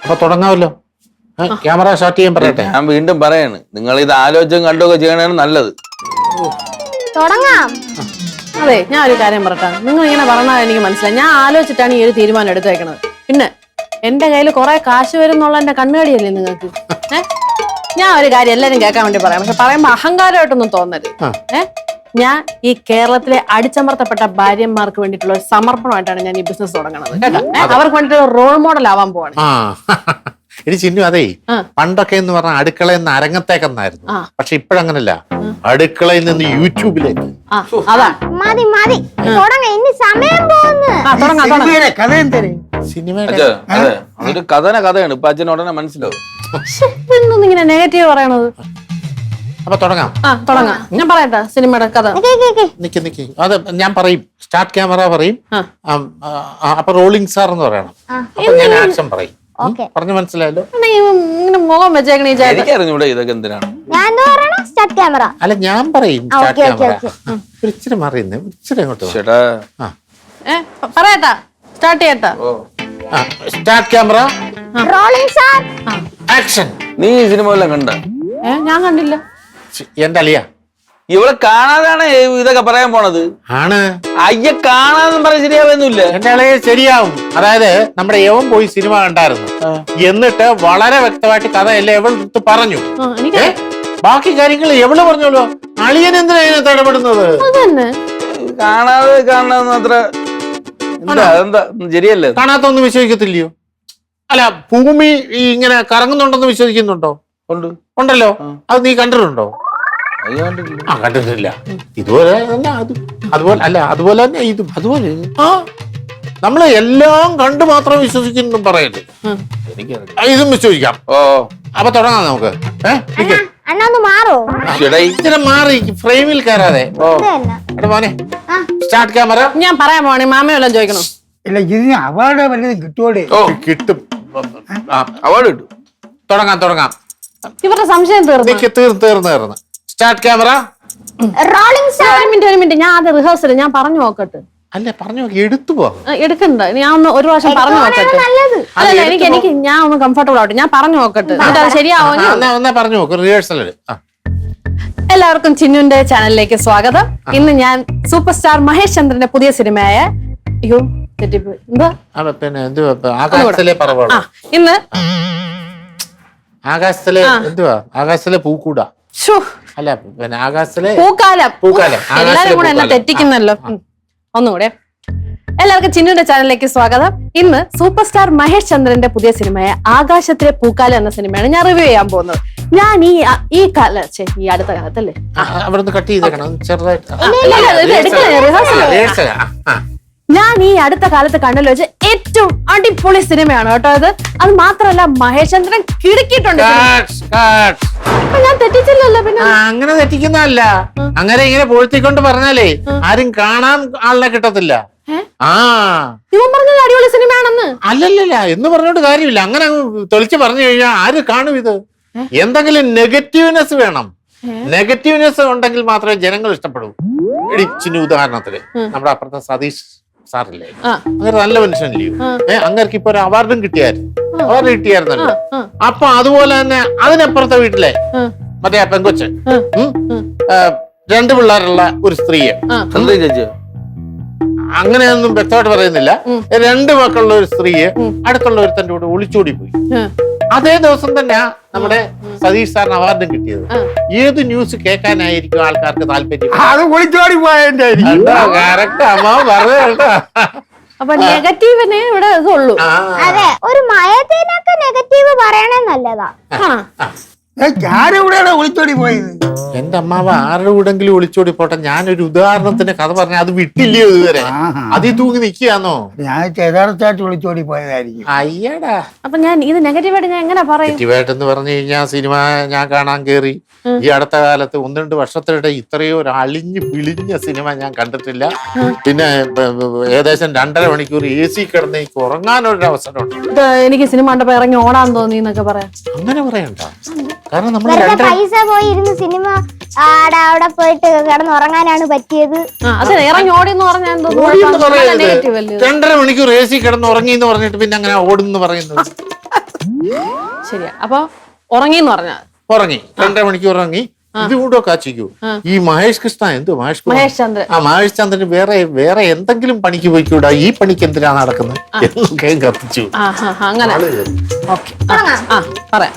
അപ്പൊ തുടങ്ങാമല്ലോ. Camera start ചെയ്യാൻ പറയട്ടെ. ഞാൻ വീണ്ടും പറയാണ്, നിങ്ങൾ ഇത് ആലോചിച്ചും കണ്ടുമൊക്കെ ചെയ്യണതാണ് നല്ലത്. തുടങ്ങാം. അതെ, ഞാൻ ഒരു കാര്യം പറയട്ടെ. നിങ്ങൾ ഇങ്ങനെ പറഞ്ഞാൽ എനിക്ക് മനസ്സിലായി. ഞാൻ ആലോചിച്ചിട്ടാണ് ഈ ഒരു തീരുമാനം എടുത്തേക്കണത്. പിന്നെ എന്റെ കയ്യിൽ കുറെ കാശ് വരും എന്നുള്ള എന്റെ കണ്ണുകടിയല്ലേ നിങ്ങൾക്ക്? ഞാൻ ഒരു കാര്യം എല്ലാരും കേൾക്കാൻ വേണ്ടി പറയാം, പക്ഷെ പറയുമ്പോ അഹങ്കാരമായിട്ടൊന്നും തോന്നരുത്. ഞാൻ ഈ കേരളത്തിലെ അടിച്ചമർത്തപ്പെട്ട ഭാര്യന്മാർക്ക് വേണ്ടിയിട്ടുള്ള ഒരു സമർപ്പണമായിട്ടാണ് ഞാൻ ഈ ബിസിനസ് തുടങ്ങുന്നത് കേട്ടോ. അവർക്ക് വേണ്ടിയിട്ടുള്ള റോൾ മോഡൽ ആവാൻ പോവാണ്. ഇനി ചിന്നു, അതേ പണ്ടൊക്കെ എന്ന് പറഞ്ഞാൽ അടുക്കളയിൽ നിന്ന് അരങ്ങത്തേക്കെന്നായിരുന്നു. പക്ഷെ ഇപ്പഴങ്ങനല്ല, അടുക്കളയിൽ നിന്ന് യൂട്യൂബിലേക്ക്. അതാ മതി മതി, തുടങ്ങാം. ഇനി സമയം പോകുന്നു. സിനിമയുടെ അതൊരു കഥയാണ്. ഇപ്പൊ അച്ഛൻ ഉടനെ മനസ്സിലാവും. ഇങ്ങനെ നെഗറ്റീവ് പറയണത്. അപ്പൊ തുടങ്ങാം. തുടങ്ങാം. ഞാൻ പറയട്ടെ സിനിമയുടെ കഥ. നിക്ക് അത് ഞാൻ പറയും. സ്റ്റാർട്ട് ക്യാമറ പറയും. അപ്പൊ റോളിംഗ് സാർ എന്ന് പറയണം. അപ്പൊ ഞാൻ ആക്ഷൻ പറയും. പറഞ്ഞു മനസ്സിലായല്ലോ? ഇങ്ങനെ മുഖം വെച്ചേക്കണേ. എനിക്കറിഞ്ഞൂടെ ഇതൊക്കെ എന്തിനാണ്. അല്ല, ഞാൻ പറയും സ്റ്റാർട്ട് ക്യാമറ. ഇച്ചിരി മാറിയുന്നേ, ഇച്ചിരി അങ്ങോട്ട് പറയട്ടാ. സ്റ്റാർട്ട് ചെയ്യട്ടാ. Start camera, rolling sir, action. നീ ഈ സിനിമ എല്ലാം കണ്ട? ഞാൻ കണ്ടില്ല. എന്റെ അളിയ, ഇവളെ കാണാതാണ് ഇതൊക്കെ പറയാൻ പോണത്. ആണ്. അയ്യ, കാണാന്നും പറയാൻ ശരിയാവുന്നില്ല. എന്റെ അളിയെ ശരിയാവും. അതായത് നമ്മുടെ യവൻ പോയി സിനിമ കണ്ടായിരുന്നു. എന്നിട്ട് വളരെ വ്യക്തമായിട്ട് കഥ എല്ലാം എവളെടുത്ത് പറഞ്ഞു. ബാക്കി കാര്യങ്ങൾ എവള് പറഞ്ഞോളൂ. അളിയൻ എന്തിനാ ഇതിനകത്ത് ഇടപെടുന്നത്? കാണാതെ അത്ര എന്താ ശരിയല്ലേ? കാണാത്തൊന്നും വിശ്വസിക്കത്തില്ലയോ? അല്ല, ഭൂമി ഇങ്ങനെ കറങ്ങുന്നുണ്ടെന്ന് വിശ്വസിക്കുന്നുണ്ടോ? ഉണ്ടല്ലോ. അത് നീ കണ്ടിട്ടുണ്ടോ? കണ്ടിട്ടില്ല. ഇതുപോലെ അതുപോലെ തന്നെ ഇതും അതുപോലെ. നമ്മള് എല്ലാം കണ്ടു മാത്രം വിശ്വസിക്കുന്നു പറയരുത്. ഇതും വിശ്വസിക്കാം. അപ്പൊ തുടങ്ങാം നമുക്ക്. മാറി ഫ്രെയിമിൽ കയറാതെ. മോനെ, സ്റ്റാർട്ട് ക്യാമറ. ഞാൻ പറയാൻ പോണേ, മാമയെല്ലാം ചോദിക്കണം. ഇല്ല, ഇതിന് അവാർഡ് വല്ലതും കിട്ടുവോടെ? കിട്ടും. അവാർഡ് കിട്ടും. തുടങ്ങാം. ഇവരുടെ സംശയം തീർന്നു. Start camera, rolling sir. ഒരു മിനിറ്റ്, ഞാൻ അത് റിഹേഴ്സൽ ഞാൻ പറഞ്ഞു നോക്കട്ടെ. അല്ല, പറഞ്ഞു നോക്കി. എടുത്തു പോവാം. എടുക്കണ്ട, ഞാൻ ഒന്ന് ഒരു പ്രാവശ്യം പറഞ്ഞു നോക്കട്ടെ. അല്ല, എനിക്ക് ഞാൻ ഒന്ന് കംഫർട്ടബിൾ ആവട്ടെ. ഞാൻ പറഞ്ഞു നോക്കട്ടെ, എന്നിട്ട് അത് ശരിയാവോ പറഞ്ഞു നോക്ക്. റിഹേഴ്സൽ. എല്ലാവർക്കും ചിന്നുന്റെ ചാനലിലേക്ക് സ്വാഗതം. ഇന്ന് ഞാൻ സൂപ്പർ സ്റ്റാർ മഹേഷ് ചന്ദ്രന്റെ പുതിയ സിനിമയായ പിന്നെ ആകാശത്തിലെ പറവകൾ. ഇന്ന് ആകാശത്തിലെ പൂക്കൂട. അല്ല, പിന്നെ ആകാശത്തിലെ പൂക്കാലം. എല്ലാരും കൂടെ എന്നെ തെറ്റിക്കുന്നല്ലോ. ഒന്നുകൂടെ, എല്ലാവർക്കും ചിന്നുന്റെ ചാനലിലേക്ക് സ്വാഗതം. ഇന്ന് സൂപ്പർ സ്റ്റാർ മഹേഷ് ചന്ദ്രന്റെ പുതിയ സിനിമയായ ആകാശത്തിലെ പൂക്കാലം എന്ന സിനിമയാണ് ഞാൻ റിവ്യൂ ചെയ്യാൻ പോകുന്നത്. ഞാൻ ഈ അടുത്ത കാലത്തല്ലേ അവിടുന്ന് കട്ട് ചെയ്തേക്കണം ചെറുതായിട്ട്. ഞാൻ ഈ അടുത്ത കാലത്ത് കണ്ടതിൽ വെച്ച് ഏറ്റവും അടിപൊളി സിനിമയാണ് കേട്ടോ ഇത്. അത് മാത്രമല്ല, മഹേഷ് ചന്ദ്രൻ കിടക്കിയിട്ടുണ്ട്. ഞാൻ തെറ്റിച്ചില്ലല്ലോ. പിന്നെ അങ്ങനെ തെറ്റിക്കുന്നതല്ല. അങ്ങനെ ഇങ്ങനെ പൊഴുത്തിക്കൊണ്ട് പറഞ്ഞാലേ ആരും കാണാൻ ആളിനെ കിട്ടത്തില്ല. ഇവൻ പറഞ്ഞത് അടിപൊളി സിനിമയാണെന്ന്. അല്ലല്ല എന്ന് പറഞ്ഞോണ്ട് കാര്യമില്ല. അങ്ങനെ തെളിച്ച് പറഞ്ഞു കഴിഞ്ഞാൽ ആര് കാണും ഇത്? എന്തെങ്കിലും നെഗറ്റീവ്നെസ് വേണം. നെഗറ്റീവ്നെസ് ഉണ്ടെങ്കിൽ മാത്രമേ ജനങ്ങൾ ഇഷ്ടപ്പെടൂ. ഇടിച്ചിന് ഉദാഹരണത്തിന് നമ്മുടെ അപ്പുറത്തെ സതീഷ് സാറില്ലേ, അങ്ങനെ നല്ല മനുഷ്യനല്ലയോ? അങ്ങേർക്ക് ഇപ്പൊ ഒരു അവാർഡും കിട്ടിയായിരുന്നല്ലോ. അപ്പൊ അതുപോലെ തന്നെ അതിനപ്പുറത്തെ വീട്ടിലെ മറ്റേ പെങ്കൊച്ച്, 2 പിള്ളേരുള്ള ഒരു സ്ത്രീയെ, അങ്ങനെയൊന്നും വ്യക്തമായിട്ട് പറയുന്നില്ല, 2 മക്കളുള്ള ഒരു സ്ത്രീയെ അടുത്തുള്ള ഒരുത്തന്റെ കൂടെ ഒളിച്ചോടി പോയി. അതേ ദിവസം തന്നെ നമ്മുടെ സതീഷ് സാറിന് അവാർഡും കിട്ടിയത്. ഏത് ന്യൂസ് കേൾക്കാനായിരിക്കും ആൾക്കാർക്ക് താല്പര്യം? അത് ഒളിച്ചോടി പോയതിന്റെ കറക്റ്റ് അമ്മ പറഞ്ഞ. അപ്പൊ നെഗറ്റീവിനെ ഇവിടെ ഇതുള്ളൂ. അതെ, ഒരു മയത്തിനൊക്കെ നെഗറ്റീവ് പറയണേ നല്ലതാ. ഞാനെവിടെയാണ് ഒളിച്ചോടി പോയത്? എന്റെ അമ്മാവ് ആരുടെ കൂടെങ്കിലും ഒളിച്ചോടി പോട്ടെ. ഞാനൊരു ഉദാഹരണത്തിന് കഥ പറഞ്ഞ അത് വിട്ടില്ലയോ ഇതുവരെ? അതിൽ തൂങ്ങി നിൽക്കുകയാണോ? ഞാൻ യഥാർത്ഥമായിട്ട് ഒളിച്ചോടി പോയതായിരിക്കും. അയ്യടാ. അപ്പൊ ഞാൻ ഇത് നെഗറ്റീവായിട്ട് ഞാൻ എങ്ങനെ പറയും? നെഗറ്റീവായിട്ടെന്ന് പറഞ്ഞു കഴിഞ്ഞാൽ സിനിമ ഞാൻ കാണാൻ കയറി. ഈ അടുത്ത കാലത്ത് 1-2 വർഷത്തിനിടെ ഇത്രയോ ഒരു അളിഞ്ഞു പിളിഞ്ഞ സിനിമ ഞാൻ കണ്ടിട്ടില്ല. പിന്നെ ഏകദേശം 2.5 മണിക്കൂർ AC കിടന്ന് എനിക്ക് ഉറങ്ങാനൊരു അവസരമുണ്ട്. എനിക്ക് സിനിമ കണ്ടപ്പോ ഇറങ്ങി ഓടാൻ തോന്നി എന്നൊക്കെ പറയാം. അങ്ങനെ പറയണ്ട. കാരണം നമ്മൾ പൈസ പോയി ഇരുന്ന് സിനിമ അവിടെ പോയിട്ട് കിടന്ന് ഉറങ്ങാനാണ് പറ്റിയത്. അതെ, ഇറങ്ങി ഓടിയെന്ന് പറഞ്ഞാൽ 2.5 മണിക്കൂർ AC കിടന്ന് ഉറങ്ങി എന്ന് പറഞ്ഞിട്ട് പിന്നെ അങ്ങനെ ഓടുന്നു പറയുന്നത് ശരിയാ. അപ്പൊ ഉറങ്ങിന്ന് പറഞ്ഞ ഉറങ്ങി 2.5 മണിക്കൂർ ഉറങ്ങി. ഇത് കൂടെ കാച്ചിക്കൂ. ഈ മഹേഷ് കൃഷ്ണ എന്ത് മഹേഷ് ചന്ദ്രൻ. മഹേഷ് ചന്ദ്രന് വേറെ എന്തെങ്കിലും പണിക്ക് പോയിക്കൂടാ, ഈ പണിക്ക് എന്തിനാ നടക്കുന്നത് എന്നൊക്കെ കത്തിച്ചു. അങ്ങനെ ഓക്കെ പറയാം.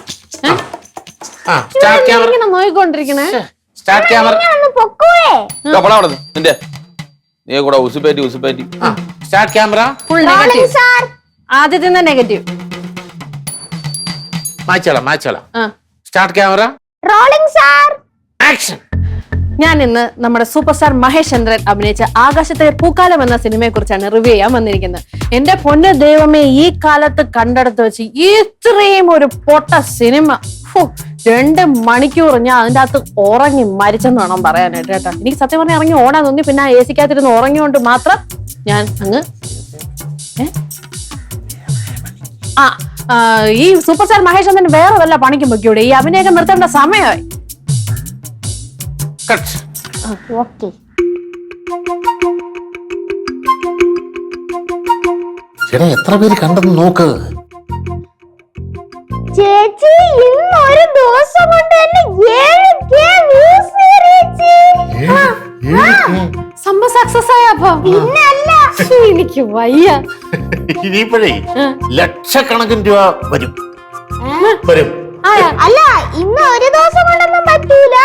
സ്റ്റാർട്ട് ക്യാമറ, ഇങ്ങനെ നോയിക്കൊണ്ടിരിക്കണേ. Start camera. നിന്റെ നീ കൂടെ ഉസുപ്പേറ്റി സ്റ്റാർട്ട് ക്യാമറ. Full negative. ആദ്യത്തെ നെഗറ്റീവ്. മാച്ചോളാം. Start camera. Rolling sir. Action. ഞാൻ ഇന്ന് നമ്മുടെ സൂപ്പർ സ്റ്റാർ മഹേഷ് ചന്ദ്രൻ അഭിനയിച്ച ആകാശത്തെ പൂക്കാലം എന്ന സിനിമയെ കുറിച്ചാണ് റിവ്യൂ ചെയ്യാൻ വന്നിരിക്കുന്നത്. എന്റെ പൊന്ന ദൈവമേ, ഈ കാലത്ത് കണ്ടെടുത്ത് വെച്ച് ഇത്രയും ഒരു പൊട്ട സിനിമ. 2 മണിക്കൂർ ഞാൻ അതിന്റെ അകത്ത് ഉറങ്ങി മരിച്ചെന്ന് വേണം പറയാനായിട്ട് കേട്ടോ. എനിക്ക് സത്യം പറഞ്ഞാൽ ഇറങ്ങി ഓടാൻ തോന്നി. പിന്നെ എ സിക്കകത്തിരുന്ന് ഉറങ്ങിയോണ്ട് മാത്രം ഞാൻ അങ്ങ് ഈ സൂപ്പർ സ്റ്റാർ മഹേഷ് ചന്ദ്രൻ വേറെ വല്ല പണിക്കും വെക്കൂടെ? ഈ അഭിനയം നിർത്തേണ്ട സമയമായി. ഓക്കെ. ചേട്ടാ എത്ര പേര് കണ്ടെന്ന് നോക്ക്. ചേച്ചി ഇന്ന് ഒരു ദിവസം കൊണ്ട് തന്നെ 7K വ്യൂസ് കയറിയേച്ചി. സംഭവം സക്സസ് ആയപ്പോ പിന്നല്ല. എനിക്ക് വയ്യ. ഇനിയിപ്പോഴേ ലക്ഷക്കണക്കിന് രൂപ വരും. അല്ല, ഇന്ന് ഒരു ദിവസം കൊണ്ടൊന്നും പറ്റൂല.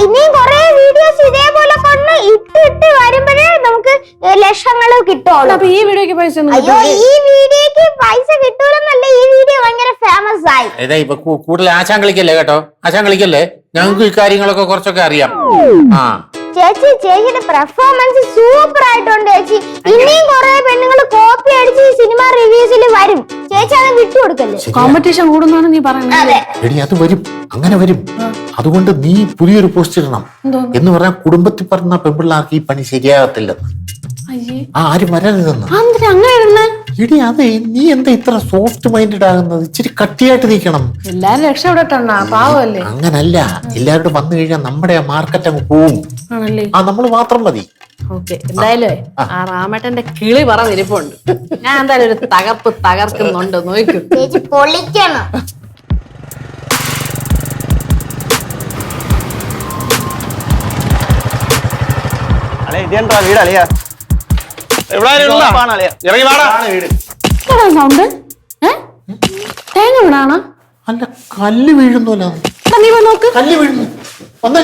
ഇനിയും കുറെ വീഡിയോസ് ഇതേപോലെ കൊണ്ട് ഇട്ട് വരുമ്പോഴേ നമുക്ക് ലക്ഷങ്ങൾ കിട്ടുള്ളൂ. അപ്പൊ ഈ വീഡിയോക്ക് പൈസ അയ്യോ, ഈ വീഡിയോക്ക് പൈസ കിട്ടൂലെന്നല്ല, ഈ വീഡിയോ ഭയങ്കര ഫേമസ് ആയി. ഇതാ ഇപ്പൊ കൂടുതൽ ആശാൻ കളിക്കല്ലേ കേട്ടോ, ആശാൻ കളിക്കല്ലേ. ഞങ്ങൾക്ക് ഈ കാര്യങ്ങളൊക്കെ കുറച്ചൊക്കെ അറിയാം. ചേച്ചിയുടെ പെർഫോമൻസ് സൂപ്പർ ആയിട്ടുണ്ട് ചേച്ചി. ഇനിയും കുറെ പെണ്ണുങ്ങൾ കോപ്പി അടിച്ച് സിനിമ റിവ്യൂസിൽ വരും. ചേച്ചി അത് വിട്ടുകൊടുക്കല്ലേ. കോമ്പറ്റീഷൻ കൂടുന്നാണ് നീ പറയുന്നത്. എടി അത് വരും, അങ്ങനെ വരും. അതുകൊണ്ട് നീ പുതിയൊരു പോസ്റ്റ് ഇടണം. എന്ന് പറഞ്ഞാൽ കുടുംബത്തിൽ പറഞ്ഞ പെൺപിള്ളേർക്ക് ഈ പണി ശരിയാകത്തില്ലെന്ന്. ആരും വരരുതെന്ന്. എടി അതെ, നീ എന്താ ഇത്ര സോഫ്റ്റ് മൈൻഡഡ് ആകുന്നത്? ഇച്ചിരി കട്ടിയായിട്ട് നിൽക്കണം. എല്ലാരും രക്ഷപ്പെടട്ടണ്ണ, പാവല്ലേ. അങ്ങനല്ല, എല്ലാവരും വന്നു കഴിഞ്ഞാൽ നമ്മുടെ ആ മാർക്കറ്റ് അങ്ങ് പോവും. നമ്മൾ മാത്രം മതി. ഓക്കെ, എന്തായാലും ആ റാമേട്ടന്റെ കിളി പറന്നിരിപ്പുണ്ട്. ഞാൻ എന്തായാലും ഒരു തകർക്കുന്നുണ്ട്, നോക്കും. ചേച്ചി പൊളിക്കണം. വീട് അളിയാ, ഇറങ്ങി വാടാ. സൗണ്ട് തേങ്ങ വീണാണോ? അല്ല, കല്ല് വീഴുന്നല്ലോ. നീ പോയി നോക്ക്. കല്ല് വീഴുന്നു. വന്നേ.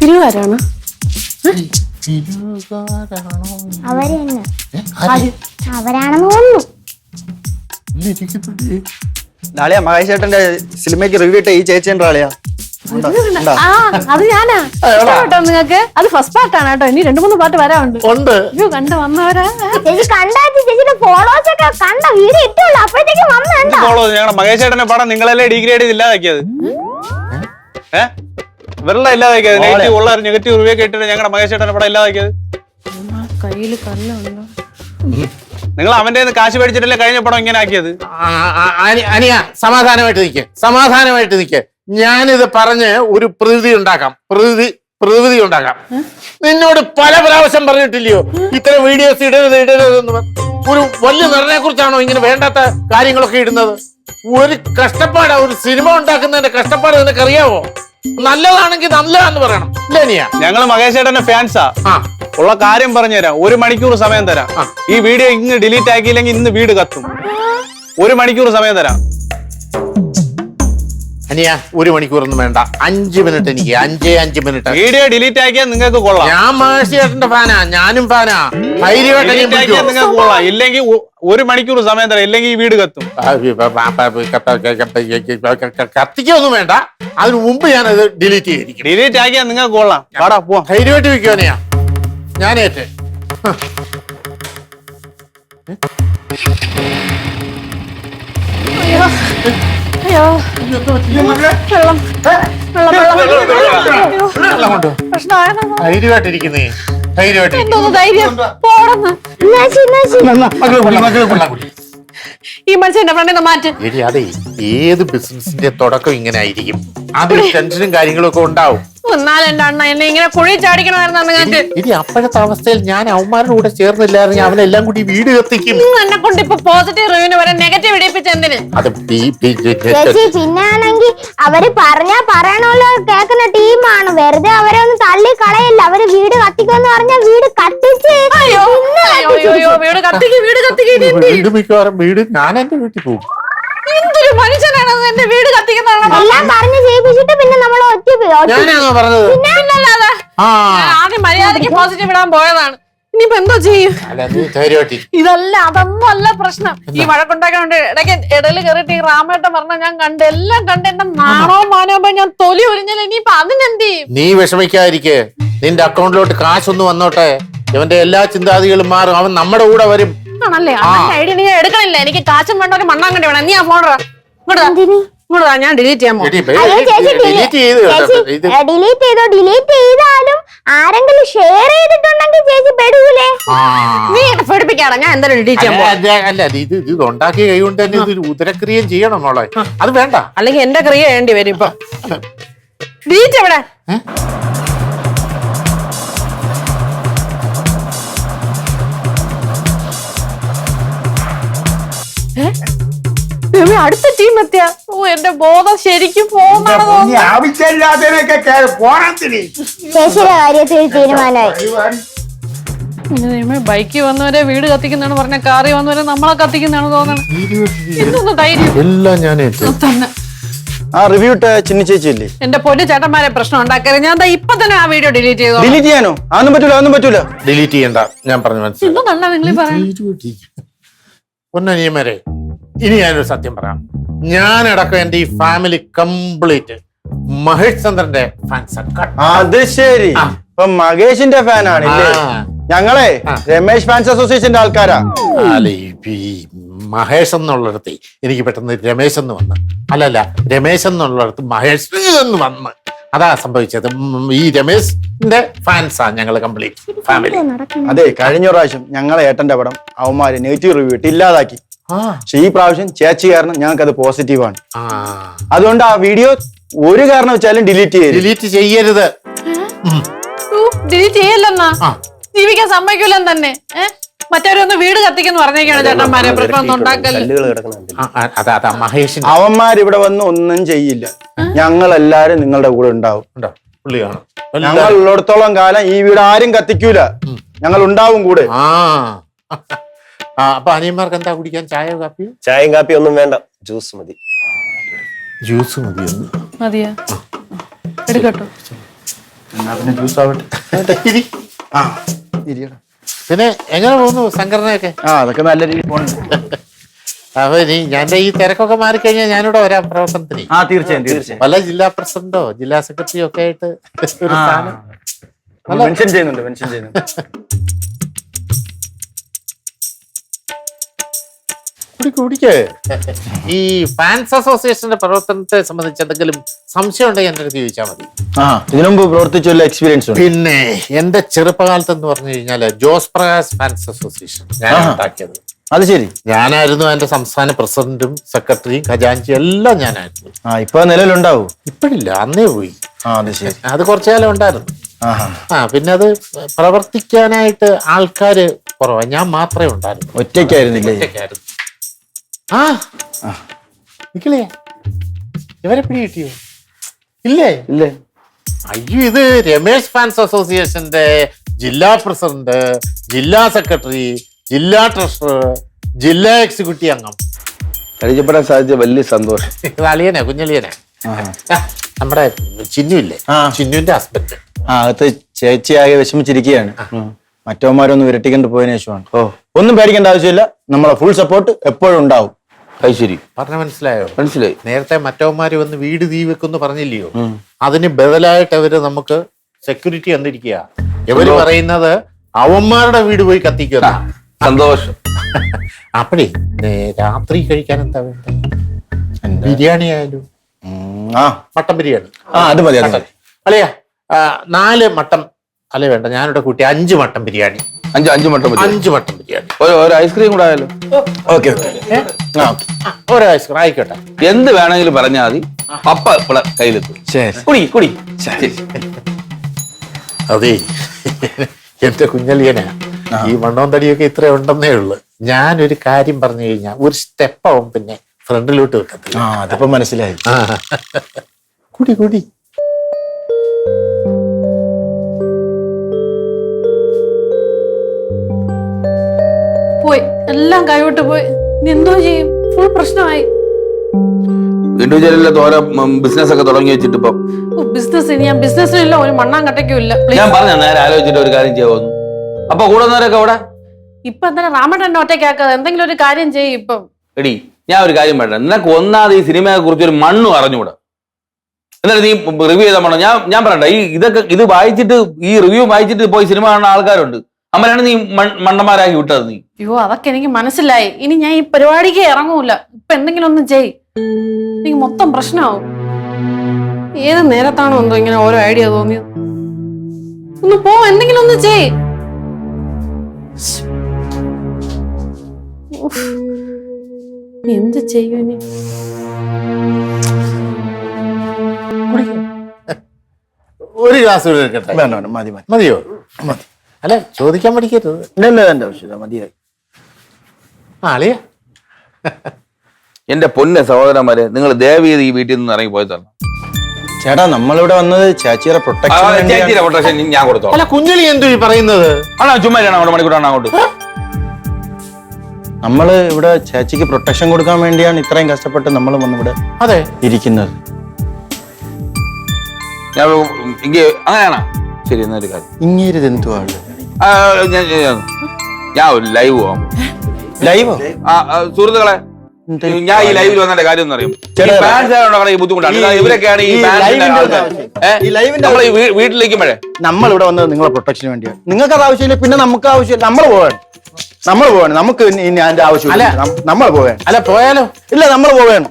പിരിവാരാണ്? അവര് തന്നെ. അവരാണെന്ന് തോന്നുന്നു. നാളെയാ മഹേഷ് ചേട്ടന്റെ സിനിമയ്ക്ക് റിവ്യൂ ഇട്ട ഈ ചേച്ചിന്റെ ആളെയാ. അത് ഞാനാ. ഇഷ്ടപ്പെട്ടോ നിങ്ങൾക്ക്? അത് ഫസ്റ്റ് പാർട്ടാണ് കേട്ടോ. ഇനി 2-3 പാർട്ട് വരാറുണ്ട്. കണ്ടു വന്നവരാ. ചേച്ചി കണ്ടാച്ചു. ചേച്ചിയുടെ ഫോളോവേഴ്സ് ഒക്കെ കണ്ട വീഡിയോ ഇട്ടുള്ളൂ. അപ്പോഴത്തേക്കും വന്നു. ഞങ്ങളുടെ മഹേഷ് ചേട്ടന്റെ പടം നിങ്ങളല്ലേ ഡിഗ്രേഡ് ചെയ്ത് ഇല്ലാതാക്കിയത്? വെള്ളം ഇല്ലാതാക്കിയത്. നെഗറ്റീവ് ഉള്ള നെഗറ്റീവ് റിവ്യൂ ഒക്കെ ഇട്ടിട്ട് ഞങ്ങളുടെ മഹേഷ് ചേട്ടന്റെ പടം ഇല്ലാതാക്കിയത്. കയ്യില് കല്ലുണ്ടോ? നിങ്ങൾ അവന്റെ കാശ് മേടിച്ചിട്ടല്ലേ കഴിഞ്ഞ പടം ഇങ്ങനെ ആക്കിയത്? അനിയ, സമാധാനമായിട്ട് നിൽക്ക്. ഞാനിത് പറഞ്ഞ് ഒരു പ്രതിവിധി ഉണ്ടാക്കാം. നിന്നോട് പല പ്രാവശ്യം പറഞ്ഞിട്ടില്ലയോ ഇത്തരം വീഡിയോസ് ഇടരുതെന്ന്? ഒരു വലിയ നടനെ കുറിച്ചാണോ ഇങ്ങനെ വേണ്ടാത്ത കാര്യങ്ങളൊക്കെ ഇടുന്നത്? ഒരു കഷ്ടപ്പാടാ, ഒരു സിനിമ ഉണ്ടാക്കുന്നതിന്റെ കഷ്ടപ്പാട് നിനക്കറിയാവോ? നല്ലതാണെങ്കിൽ നല്ലതാന്ന് പറയണം. ഇല്ലേ നീയാ? ഞങ്ങൾ മഹേഷ് ചേട്ടന്റെ ഫാൻസാ. ഉള്ള കാര്യം പറഞ്ഞുതരാം. 1 മണിക്കൂർ സമയം തരാം. ഈ വീഡിയോ ഇന്ന് ഡിലീറ്റ് ആക്കിയില്ലെങ്കിൽ ഇന്ന് വീട് കത്തും. 1 മണിക്കൂർ സമയം തരാം. അനിയ, 1 മണിക്കൂറൊന്നും വേണ്ട, 5 മിനിറ്റ്. എനിക്ക് 5 മിനിറ്റ്. വീഡിയോ ഡിലീറ്റ് ആക്കിയാൽ നിങ്ങൾക്ക് കൊള്ളാം. ഞാൻ മഹേഷ് ചേട്ടന്റെ ഫാനാ, ഞാനും ഫാനാ. നിങ്ങൾക്ക് കൊള്ളാം. ഇല്ലെങ്കിൽ 1 മണിക്കൂർ സമയം തരാം, ഇല്ലെങ്കിൽ ഈ വീട് കത്തും. കത്തിക്കൊന്നും വേണ്ട, അതിന് മുമ്പ് ഞാനത് ഡിലീറ്റ് ചെയ്തിരിക്കും. ഡിലീറ്റ് ആക്കിയാൽ നിങ്ങൾക്ക് കൊള്ളാം. പാടാ പോവാം. ധൈര്യമായിട്ട് വെക്കുവാനെയാ, ഞാനേറ്റ്. അയ്യോ, ധൈര്യമായിട്ടിരിക്കുന്നേ, ഈ മനുഷ്യന്റെ ഫ്രണ്ടിന്ന് മാറ്റ്. അതെ, ഏത് ബിസിനസിന്റെ തുടക്കം ഇങ്ങനെ ആയിരിക്കും. അതിൽ ടെൻഷനും കാര്യങ്ങളും ഒക്കെ ഉണ്ടാവും. എന്നാലും എന്റെ അണ്ണ എന്നെ ഇങ്ങനെ കുഴി ചാടിക്കണമായിരുന്നു നിങ്ങൾക്ക്. ഇനി അപ്പോഴത്തെ അവസ്ഥയിൽ ഞാൻ അവന്മാരുടെ കൂടെ ചേർന്നില്ലായിരുന്നു, അവനെല്ലാം കൂടി വീട് കത്തിക്കും. നിങ്ങൾ എന്നെ കൊണ്ട് ഇപ്പൊ പോസിറ്റീവ് റിവ്യൂവിന് വരെ നെഗറ്റീവ് ഇടിപ്പിച്ച എന്തിന്? അത് ചേച്ചി പിന്നെ ആണെങ്കിൽ അവര് പറഞ്ഞാ പറയണല്ലോ കേൾക്കുന്ന ടീമാണ്. വെറുതെ അവരെ ഒന്ന് തള്ളി കളയല്ല. അവര് വീട് കത്തിക്കുമെന്ന് പറഞ്ഞാൽ വീട് കത്തിച്ച് അയ്യോ അയ്യോ അയ്യോ വീട് കത്തിക്ക് വീട് കത്തിക്ക്. ഇനി എന്ത് ചെയ്യും? വീട് മിക്കവാറും വീട് ഞാൻ എന്റെ വീട്ടിൽ പോകും. എന്തൊരു മനുഷ്യനാണ് എന്റെ വീട് കത്തിക്കുന്നതാണ്. എല്ലാം പറഞ്ഞ് ചെയ്യിപ്പിച്ചിട്ട് പിന്നെ നമ്മൾ ഒറ്റ ഞാനാണോ പറഞ്ഞത്? പിന്നല്ലാതെ ആ ആദ്യം മര്യാദക്ക് പോസിറ്റീവ് ഇടാൻ പോയതാണ്. ഇനിയിപ്പോ എന്തോ ചെയ്യും? അല്ല നീ ധൈര്യമായിട്ട് ഇതല്ല അതൊന്നും അല്ല പ്രശ്നം. ഈ വഴക്കുണ്ടാക്കാണ്ട് ഇടയ്ക്ക് ഇടയിൽ കയറിയിട്ട് ഈ റാമേട്ടൻ പറഞ്ഞ ഞാൻ കണ്ട് എല്ലാം കണ്ട് എന്റെ നാണവും മാനവും ഞാൻ തൊലി ഉരിഞ്ഞാൽ ഇനിയിപ്പൊ അതിനെന്ത് ചെയ്യും? നീ വിഷമിക്കാതിരിക്കെ, നിന്റെ അക്കൗണ്ടിലോട്ട് കാശൊന്ന് വന്നോട്ടെ, ഇവന്റെ എല്ലാ ചിന്താഗതികളും മാറും, അവൻ നമ്മുടെ കൂടെ വരും. ആണല്ലേ? അവന്റെ ഐഡിയ നീ എടുക്കണില്ല. എനിക്ക് കാശും വേണ്ട ഒരു മണ്ണാങ്കണ്ടി വേണം. നീ ആ ഫോൺ ഇങ്ങോട്ടാ, ഞാൻ ഡിലീറ്റ് ചെയ്യാൻ പോകും. എടി, അയ്യോ ചേച്ചി delete ചെയ്ത് കേട്ടോ. ഇത് ഡിലീറ്റ് ചെയ്തോ. ഡിലീറ്റ് ചെയ്താലും ആരെങ്കിലും ഷെയർ ചെയ്തിട്ടുണ്ടെങ്കിൽ ചേച്ചി പെടൂലേ? ആ. നീ എന്നെ പേടിപ്പിക്കാടാ. ഞാൻ എന്തായാലും ഡിലീറ്റ് ചെയ്യാൻ പോകും. അല്ല ഇത് ഉണ്ടാക്കിയ കൈ കൊണ്ട് തന്നെ ഇത് ഉദരക്രിയം ചെയ്യണം മോളെ. അത് വേണ്ട. അല്ലെങ്കിൽ എന്റെ ക്രിയ വേണ്ടി വരും ഇപ്പൊ. ഡിലീറ്റ് എവിടെ? അടുത്ത ടീം എത്തിയ. ഓ എന്റെ ബോധം ശരിക്കും പോകുന്നാണ് തോന്നുന്നത്. ആവശ്യമില്ലാത്തതിനൊക്കെ പോണത്തിന് ചേച്ചിയുടെ കാര്യത്തിൽ തീരുമാനമായി. ബൈക്കിൽ വന്നവരെ വീട് കത്തിക്കുന്നതാണ് പറഞ്ഞ, കാറിൽ വന്നവരെ നമ്മളെ കത്തിക്കുന്നതാണ് തോന്നണം. എന്തൊന്നും ധൈര്യം എല്ലാം ഞാൻ തന്നെ. ആ റിവ്യൂ ഇട്ട ചിന്നി ചേച്ചിയില്ലേ? എന്റെ പൊന്നു ചേട്ടന്മാരെ പ്രശ്നം ഉണ്ടാക്കരുത്. ഞാൻ ഇപ്പൊ തന്നെ ആ വീഡിയോ ഡിലീറ്റ് ചെയ്തോ. ഡിലീറ്റ് ചെയ്യാനോ? അതൊന്നും പറ്റൂല, അതൊന്നും പറ്റൂല. ഡിലീറ്റ് ചെയ്യണ്ട, ഞാൻ പറഞ്ഞു മനസ്സിലായി. എന്തൊന്നല്ല നിങ്ങൾ പറയാം. പൊന്നനിയമരെ, ഇനി ഞാനൊരു സത്യം പറയാം. ഞാനടക്കം എന്റെ ഈ ഫാമിലി കംപ്ലീറ്റ് മഹേഷ് ചന്ദ്രന്റെ ഫാൻസ്. അത് ശരി, ഇപ്പൊ മഹേഷിന്റെ ഫാൻ ആണില്ലേ? ഞങ്ങളെ രമേശ് ഫാൻസ് അസോസിയേഷന്റെ ആൾക്കാരാ. അല്ല ഈ മഹേഷ് എന്നുള്ളിടത്ത് എനിക്ക് പെട്ടെന്ന് രമേശ് എന്ന് വന്ന്, അല്ലല്ല രമേശ് എന്നുള്ളിടത്ത് മഹേഷ് എന്ന് വന്ന്, അതാ സംഭവിച്ചത്. ഈ രമേശിന്റെ ഫാൻസാ ഞങ്ങള് കംപ്ലീറ്റ് ഫാമിലി. അതെ, കഴിഞ്ഞ പ്രാവശ്യം ഞങ്ങളെ ഏട്ടന്റെ പടം അവന്മാര് നെഗറ്റീവ് റിവ്യൂ ഇട്ട് ഇല്ലാതാക്കി. പക്ഷെ ഈ പ്രാവശ്യം ചേച്ചി കാരണം ഞങ്ങൾക്ക് അത് പോസിറ്റീവാണ്. അതുകൊണ്ട് ആ വീഡിയോ ഒരു കാരണം വെച്ചാലും ഡിലീറ്റ് ചെയ്യരുത്. ഡിലീറ്റ് ചെയ്യരുത്. ഡിലീറ്റ് ചെയ്യല്ലെന്നാ? ജീവിക്കാൻ സമ്മതിക്കൂലെന്ന് തന്നെ. മറ്റവരൊന്ന് വീട് കത്തിക്കെന്ന് പറഞ്ഞേക്കാണ് ചേട്ടന്മാരെ. പ്രശ്നം ഉണ്ടാക്കല്ലേ. അതാ മഹേഷിന്റെ അവന്മാരിവിടെ വന്ന് ഒന്നും ചെയ്യില്ല. ഞങ്ങളെല്ലാരും നിങ്ങളുടെ കൂടെ ഉണ്ടാവും. പുള്ളിയാണ്. ഞങ്ങൾ ഉള്ളിടത്തോളം കാലം ഈ വീട് ആരും കത്തിക്കൂല. ഞങ്ങൾ ഉണ്ടാവും കൂടെ. അപ്പൊ അനിയന്മാർക്ക് എന്താ കുടിക്കാൻ? ചായയോ കാപ്പിയോ? ചായയും കാപ്പിയും ഒന്നും വേണ്ട, ജ്യൂസ് മതി. ജ്യൂസ് മതി. മതിയാ? എടുക്കട്ടോ. പിന്നെ ജ്യൂസ് ആവട്ടെ. പിന്നെ എങ്ങനെ പോകുന്നു സംഘടനയൊക്കെ? അതൊക്കെ നല്ല രീതിയിൽ പോകുന്നുണ്ട്. അപ്പൊ ഞാൻ ഈ തിരക്കൊക്കെ മാറിക്കഴിഞ്ഞാൽ ഞാനിവിടെ വരാം പ്രവർത്തനത്തിന്. തീർച്ചയായും. പല ജില്ലാ പ്രസിഡന്റോ ജില്ലാ സെക്രട്ടറിയോ ഒക്കെ ആയിട്ട് ഒരു സ്ഥാനം മെൻഷൻ ചെയ്യുന്നുണ്ട്. കുടിക്ക്. ഈ ഫാൻസ് അസോസിയേഷന്റെ പ്രവർത്തനത്തെ സംബന്ധിച്ച് എന്തെങ്കിലും സംശയം ഉണ്ടെങ്കിൽ എന്റെ അടുത്ത് ചോദിച്ചാൽ മതി. ഇതിനുമുമ്പ് പ്രവർത്തിച്ച എക്സ്പീരിയൻസ്. പിന്നെ എന്റെ ചെറുപ്പകാലത്ത് എന്ന് പറഞ്ഞു കഴിഞ്ഞാല് ജോസ് പ്രകാശ് ഫാൻസ് അസോസിയേഷൻ ഞാൻ ഉണ്ടാക്കിയത്. അത് ശരി. ഞാനായിരുന്നു അതിന്റെ സംസ്ഥാന പ്രസിഡന്റും സെക്രട്ടറിയും ഖജാൻജി എല്ലാം ഞാനായിരുന്നു. ഇപ്പൊ നിലവിലുണ്ടാവൂ? ഇപ്പോഴില്ല, അന്നേ പോയി. അത് ശരി. അത് കുറച്ചു കാലം ഉണ്ടായിരുന്നു. പിന്നെ അത് പ്രവർത്തിക്കാനായിട്ട് ആൾക്കാര് കുറവാ, ഞാൻ മാത്രമേ ഉണ്ടായിരുന്നു. ഒറ്റയ്ക്കായിരുന്നില്ലേ? ഒറ്റയ്ക്കായിരുന്നു. നിക്കലേ ഇവരെ പിടി കിട്ടിയോ? ഇല്ലേ? അയ്യോ, ഇത് രമേശ് ഫാൻസ് അസോസിയേഷന്റെ ജില്ലാ പ്രസിഡന്റ്, ജില്ലാ സെക്രട്ടറി, ജില്ലാ ട്രഷറർ, ജില്ലാ എക്സിക്യൂട്ടീവ് അംഗം. പരിചയപ്പെടാൻ സാധിച്ച വലിയ സന്തോഷം. ഇത് അളിയനെ, കുഞ്ഞളിയനെ, നമ്മുടെ ചിന്നു ഇല്ലേ, ചിന്നുവിന്റെ ഹസ്ബൻഡ്. അകത്ത് ചേച്ചിയാകെ വിഷമിച്ചിരിക്കുകയാണ്. മറ്റവന്മാരൊന്ന് വിരട്ടിക്കൊണ്ട് പോയതിനു ശേഷമാണ്. ഒന്നും പേടിക്കേണ്ട ആവശ്യമില്ല, നമ്മളെ ഫുൾ സപ്പോർട്ട് എപ്പോഴും ഉണ്ടാവും. ശരി, പറഞ്ഞ മനസ്സിലായോ? മനസ്സിലായി. നേരത്തെ മറ്റവന്മാര് വന്ന് വീട് തീ വെക്കുന്നു പറഞ്ഞില്ലയോ? അതിന് ബദലായിട്ട് അവര് നമുക്ക് സെക്യൂരിറ്റി തന്നിരിക്കുക. ഇവര് പറയുന്നത് അവന്മാരുടെ വീട് പോയി കത്തിക്കുക. സന്തോഷം. അപ്പഴേ രാത്രി കഴിക്കാൻ എന്താ വേണ്ട? ബിരിയാണി ആയാലും മട്ടൻ ബിരിയാണി. അത് മതി. അല്ലയാ 4 മട്ടൻ അല്ലേ വേണ്ട, ഞാനിവിടെ കൂട്ടി 5 mutton biryani. 5 mutton biryani. 5 mutton biryani. ഒരു ഐസ്ക്രീം കൂടെ ആയാലോ? ഓക്കെ. ഒരു ഐസ്ക്രീം ആയിക്കോട്ടെ. എന്ത് വേണമെങ്കിലും പറഞ്ഞാൽ മതി, പപ്പ ഇവിടെ കയ്യിലെത്തും. ശരി. കുടി കുടി. അതെ എന്റെ കുഞ്ഞലിയനാ, ഈ വണ്ണവും തടിയൊക്കെ ഇത്ര ഉണ്ടെന്നേ ഉള്ളു. ഞാനൊരു കാര്യം പറഞ്ഞു കഴിഞ്ഞാൽ ഒരു സ്റ്റെപ്പാവും പിന്നെ ഫ്രണ്ടിലോട്ട് വെക്കത്തില്ല. അതിപ്പോ മനസ്സിലായി. കുടി കുടി. പോയി, എല്ലാം കൈവിട്ട് പോയി. ഇനി എന്തോ ചെയ്യും? ഫുൾ പ്രശ്നമായി. ഇൻഡിവിജ്വലിലെ തോര ബിസിനസ് ഒക്കെ തുടങ്ങി വെച്ചിട്ട് ഇപ്പൊ ബിസിനസ് ഞാൻ ബിസിനസ്സിനില്ല, ഒരു മണ്ണാങ്കട്ടയ്ക്കും ഇല്ല. ഞാൻ പറഞ്ഞ നേരെ ആലോചിച്ചിട്ട് ഒരു കാര്യം ചെയ്യാവുന്നു. അപ്പൊ കൂടുന്നവരൊക്കെ അവിടെ ഇപ്പൊ എന്താ രാമേട്ടന്റെ ഒറ്റയ്ക്കാക്കാതെ എന്തെങ്കിലും ഒരു കാര്യം ചെയ്യും. ഇപ്പം എടി ഞാൻ ഒരു കാര്യം പറയട്ടെ, നിനക്ക് ഒന്നാമത് ഈ സിനിമയെ കുറിച്ച് ഒരു മണ്ണും അറിഞ്ഞുകൂടാ. എന്നിട്ട് നീ റിവ്യൂ ചെയ്താൽ വേണം. ഞാൻ പറയട്ടെ, ഇത് വായിച്ചിട്ട് ഈ റിവ്യൂ വായിച്ചിട്ട് പോയി സിനിമ കാണുന്ന ആൾക്കാരുണ്ട്. അമ്മനാണ് നീ മണ്ടന്മാരാക്കി വിട്ടത് നീ. അയ്യോ അതൊക്കെ എനിക്ക് മനസ്സിലായി. ഇനി ഞാൻ ഈ പരിപാടിക്ക് ഇറങ്ങൂല. ഇപ്പൊ എന്തെങ്കിലും ഒന്ന് ചെയ്, എനിക്ക് മൊത്തം പ്രശ്നമാവും. ഏത് നേരത്താണോ എന്തോ ഇങ്ങനെ ഓരോ ഐഡിയ തോന്നിയത്. ഒന്ന് പോ, എന്തെങ്കിലും ഒന്ന് ചെയ്. എന്ത് ചെയ്യൂ ഇനി? ഒരു ഗ്ലാസ് കൂടി എടുക്കട്ടെ? വേണ്ട വേണ്ട, മതി മതി മതിയോ? മതി. അല്ല ചോദിക്കാൻ പഠിക്കരുത്. ഇല്ല എന്റെ ആവശ്യമില്ല, മതിയായി. അളിയ എന്റെ പൊന്നെ സഹോദരന്മാരെ, നിങ്ങൾ ദയവേത് ഈ വീട്ടിൽ നിന്ന് ഇറങ്ങി പോയി തരണം. ചേട്ടാ നമ്മളിവിടെ വന്നത് ചേച്ചിയുടെ ചേച്ചിയുടെ പ്രൊട്ടക്ഷൻ ഞാൻ കൊടുത്തോ. അല്ല കുഞ്ഞലി എന്തോ ഈ പറയുന്നത്? ആണോ ചുമ്മാ അങ്ങോട്ട് മണിക്കൂറാണ് അങ്ങോട്ട്. നമ്മള് ഇവിടെ ചേച്ചിക്ക് പ്രൊട്ടക്ഷൻ കൊടുക്കാൻ വേണ്ടിയാണ് ഇത്രയും കഷ്ടപ്പെട്ട് നമ്മൾ വന്നിവിടെ അതെ ഇരിക്കുന്നത്. അങ്ങനെയാണോ? ശരി, എന്നൊരു കാര്യം, ഇങ്ങേരിത് എന്തുവാണ്? ഞാൻ ഒരു ലൈവ് പോകാം. ലൈവോ? സുഹൃത്തുക്കളെ, ഞാൻ ഈ ലൈവിൽ വന്നതിന്റെ കാര്യം എന്ന് പറയും, ഈ ബുദ്ധിമുട്ടാണ്. ഇവരൊക്കെയാണ് ഈ നമ്മളെ വീട്ടിലിരിക്കുമ്പോഴേ നമ്മളിവിടെ വന്നത് നിങ്ങളെ പ്രൊട്ടക്ഷന് വേണ്ടിയാണ്. നിങ്ങൾക്ക് അത് ആവശ്യമില്ല, പിന്നെ നമുക്ക് ആവശ്യമില്ല. നമ്മൾ പോവാണ് നമുക്ക് ഇനി അതിന്റെ ആവശ്യമില്ല. നമ്മൾ പോവാണ്. അല്ല പോയാലോ? ഇല്ല, നമ്മൾ പോവാണ്.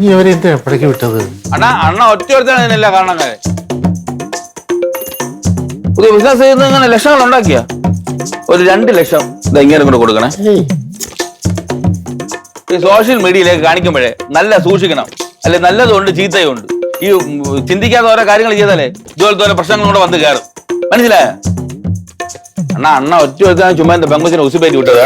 നീ അവരെന്താ എപ്പോഴേക്ക് വിട്ടത്? അണ്ണ ഒറ്റ ഒരുത്തല്ല കാരണക്കാരെ പുതിയ ബിസിനസ് ചെയ്യുന്ന ഇങ്ങനെ ലക്ഷങ്ങൾ ഉണ്ടാക്കിയ ഒരു 2 ലക്ഷം ഇങ്ങനെ കൊണ്ട് കൊടുക്കണേ. ഈ സോഷ്യൽ മീഡിയയിലേക്ക് കാണിക്കുമ്പോഴേ നല്ല സൂക്ഷിക്കണം. അല്ലെ നല്ലതുണ്ട് ചീത്തയുണ്ട്. ഈ ചിന്തിക്കാത്ത ഓരോ കാര്യങ്ങൾ ചെയ്താലേ ഇതുപോലത്തെ ഓരോ പ്രശ്നങ്ങൾ കൂടെ വന്ന് കയറും. മനസ്സിലായ? അണ്ണ ഒറ്റ ഒരുത്താൻ ചുമ്മാ എന്താ പെങ്കൊച്ചിനെ ഉസുപേറ്റി വിട്ടത്.